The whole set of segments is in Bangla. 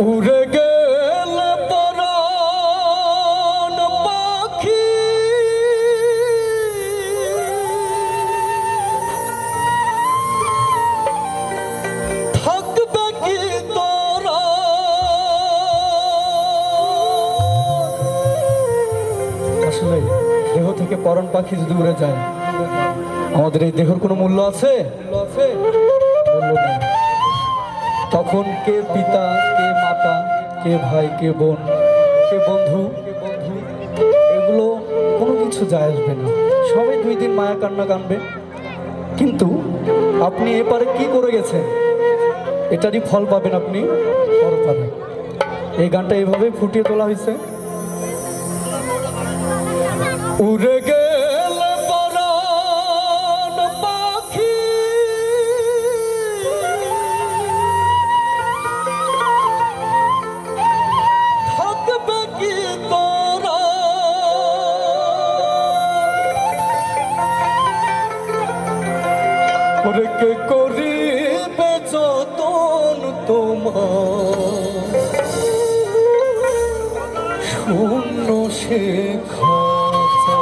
উড়ে গেল পরাণ পাখি থাকবে কি তোরা আসলে দেহ থেকে পরাণ পাখি যদি উড়ে যায় আমাদের এই দেহের কোনো মূল্য আছে? মূল্য নেই। তখন কে পিতা, কে মাতা, কে ভাই, কে বোন, কে বন্ধু, এগুলো কোনো কিছু যায় আসবে না। সবাই 2 দিন মায়া কান্না কানবে, কিন্তু আপনি এপারে কি করে গেছেন এটারই ফল পাবেন আপনি পরপারে। এই গানটা এইভাবেই ফুটিয়ে তোলা হয়েছে। উড়ে গেল পরাণ পাখি থাকবে কি তোরা ওরে কে করিবে যতন তোমার শূন্য সে খাঁচা।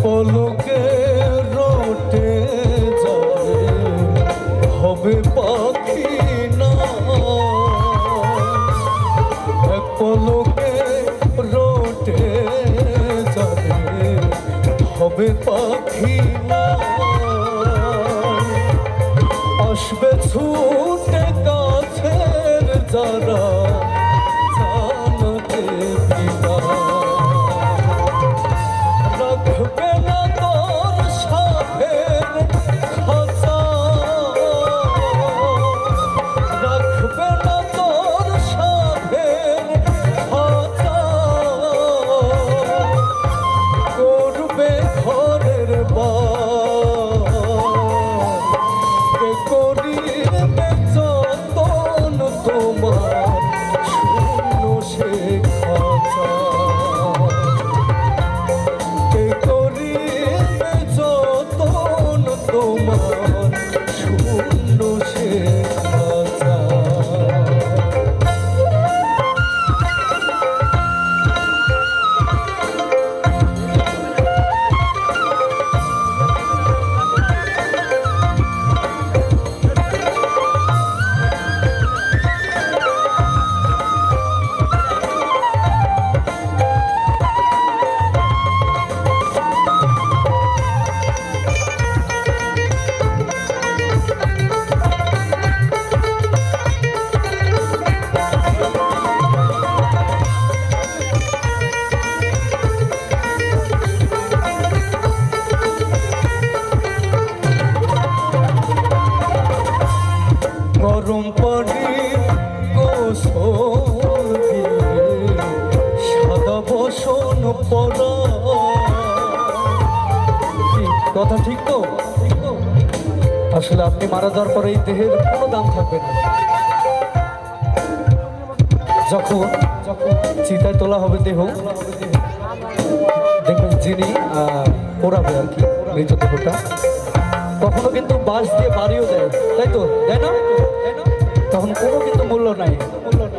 পলকে রোটে যাবে হবে পাখি না, এক পলকে রোটে যাবে হবে পাখি না, আসবে ছুটে কাছের যারা জানতে পিতা রাখবে না তোর সাথের খাঁচা, রাখবে না তোর সাথের খাঁচা, করবে ঘরের বার কে করিবে কি কথা ঠিক তো? আসলে আপনি মারা যাওয়ার পরে এই দেহের কোনো দাম থাকবে না। যখন চিতায় তোলা হবে দেহ, দেখবেন যিনি পোড়াবে আর কি মৃতদেহটা, কখনো কিন্তু বাঁশ দিয়ে বাড়িও দেয়, তাই তো? তাই না? তখন কোনো কিন্তু মূল্য নাই।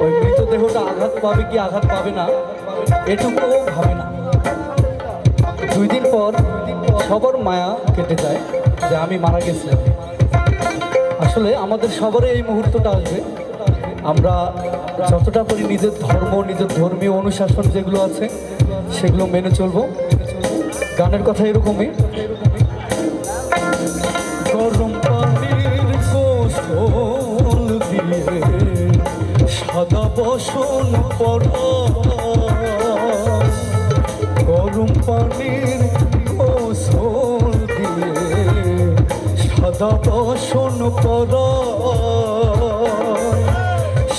ওই মৃতদেহটা আঘাত পাবে কি আঘাত পাবে না এটুকুও ভাবে না। 2 দিন পর সবার মায়া কেটে যায় যে আমি মারা গেছি। আসলে আমাদের সবারই এই মুহূর্তটা আসবে। আমরা যতটা পারি নিজের ধর্ম, নিজের ধর্মীয় অনুশাসন যেগুলো আছে সেগুলো মেনে চলবো। গানের কথা এরকমই, গরম পানির গোসল দিয়ে সাদা বসন পরা, গরম পানির গোসল দিয়ে সাদা বসন পরা,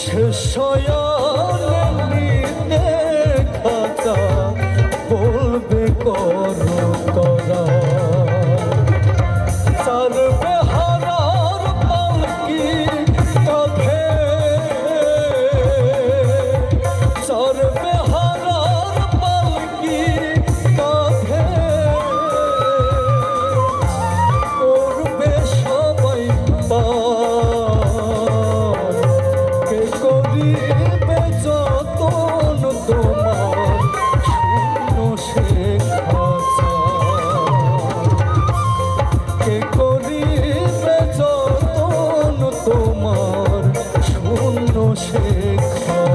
শেষ দেখা বলবে করো তোরা, সারবে হারার পালকি কাঁধে, সারবে হারার পালকি কাঁধে, করবে সবাই পার, কে করিবে যতন তোমার শূন্য শেখা, কে করিবে যতন তোমার শূন্য শেখা।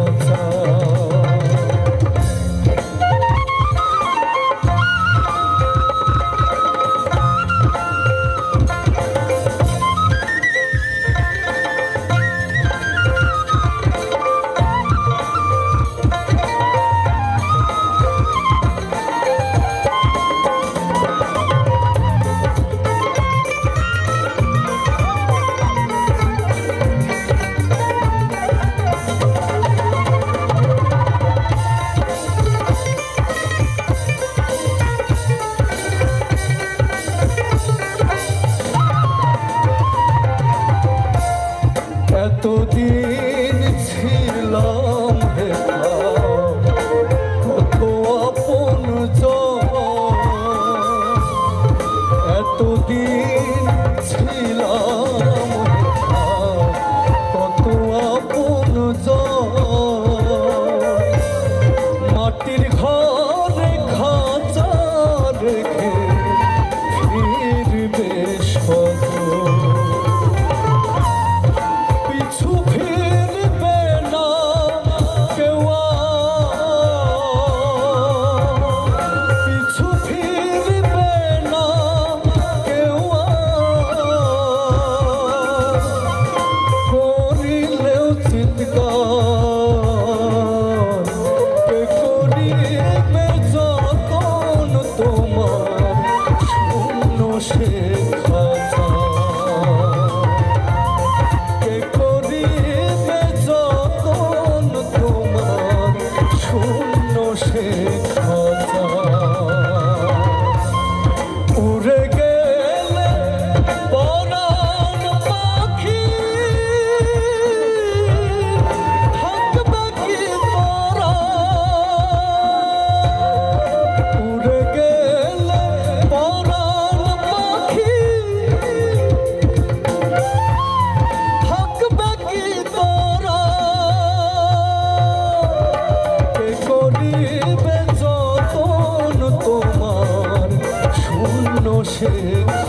এতদিন ছিলাম কত আপন, এতদিন ছিলাম কত আপন, মাটির ঘরে খাঁচা রেখে ফিরবে সজল, পিছু ফিরবে না কেউ, পিছু ফিরবে না কেউ, করিলেও চিৎকার, কে করিবে যতন তোমার শূন্য শেখা, কে করিবে যতন তোমার শূন্য শেখা। উড়ে গেলে পরাণ পাখি, থাকবে কি তোরা, উড়ে গেলে পরাণ পাখি, থাকবে কি তোরা, কে করিবে যতন তোমার শূন্য শেখা।